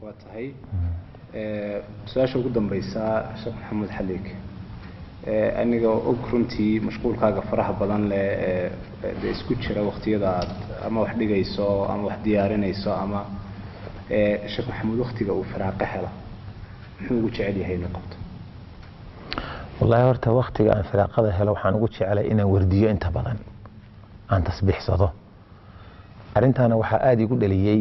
واتهي سؤال شو قدام بيسا شيخ محمد حليك aniga og runtii mashquulkaaga faraha badan leh isku jira waqtiyada ama wax dhigayso ama wax diyaarinayso ama Sheekh Maxamuud waqtiga uu firaaqo helo muxuu ugu jecel yahay inuu qabto wallahi horta waqtiga aan firaaqada helo waxaan ugu jecelay inaan wardiyo inta badan aan tasbiixsado arintana waxa aad igu dhaliyay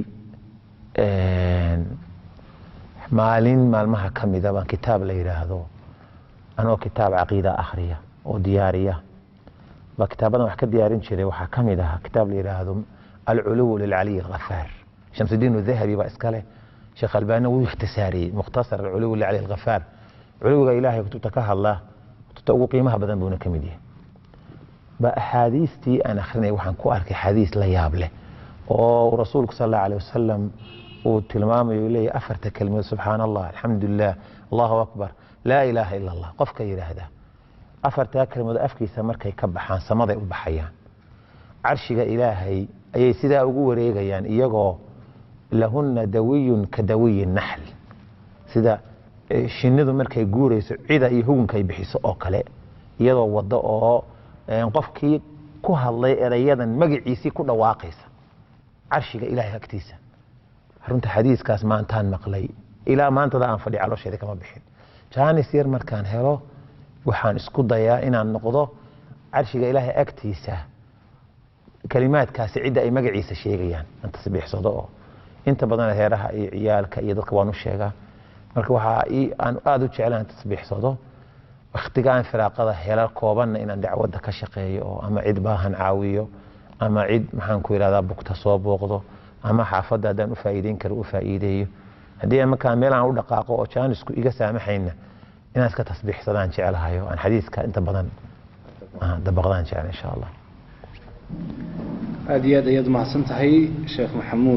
maalmaha kamida baan kitaab la yiraahdo أنا كتاب عقيدة أخرية وديارية بكتابنا وحكي ديارين شري وحكمي ده كتاب لي هذا العلو للعلي الغفار شمس الدين الذهبي بأسكاله شيخ الباني واختصاري مختصر العلو للعلي الغفار علو إلهي كتبتكها الله كتبتقو قيمها بدن دون كميدية بأحاديثتي أنا أخرني وحن كوارك حديث لا يابله ورسولك صلى الله عليه وسلم وتلمامي يقول أفرت كلمة سبحان الله الحمد لله الله أكبر لا إله إلا الله قفك يراهده أفرت كلمة أفكيسا markay ka baxaan samada u baxayaan arshiga ilaahay ayay sida ugu wareegayaan iyagoo lahunna dawiyun ka dawiyin nahl sida shinidu markay guureyso cida iyo hugunkay bixiso oo kale iyadoo wada oo qofkii ku hadlay erayadan magaciisi ku dhawaaqaysa arshiga ilaahay agtiisa runta xadiiskaas maantaan maqlay ilaa maanta aan fadhi caloosheeda kama bixin jaanis yar markaan helo waxaan isku dayaa inaan noqdo arshiga ilaahay agtiisa kalimaadkaas cida ay magaciisa sheegayaan aan tasbiixsado oo inta badan heeraha iyo ciyaalka iyo dadka waan u sheegaa marka waxa aan aad u jeclaan tasbiixsado waqtigaan firaaqada hela koobanna inaan dacwada ka shaqeeyo oo ama cid baahan caawiyo ama cid maxaan ku yiraahdaa bugta soo booqdo ama xaafadda hadaan u faa'iideyn karo u faa'iideeyo haddii ama meel aan u dhaqaaqo oo jaanisku iga saamaxayna inaan iska tasbiixsadaan jecelahay oo aan xadiiska inta badan dabaqdaan jecel insha Allah aad iyo aad ayaad mahadsan tahay Sheekh Maxamuud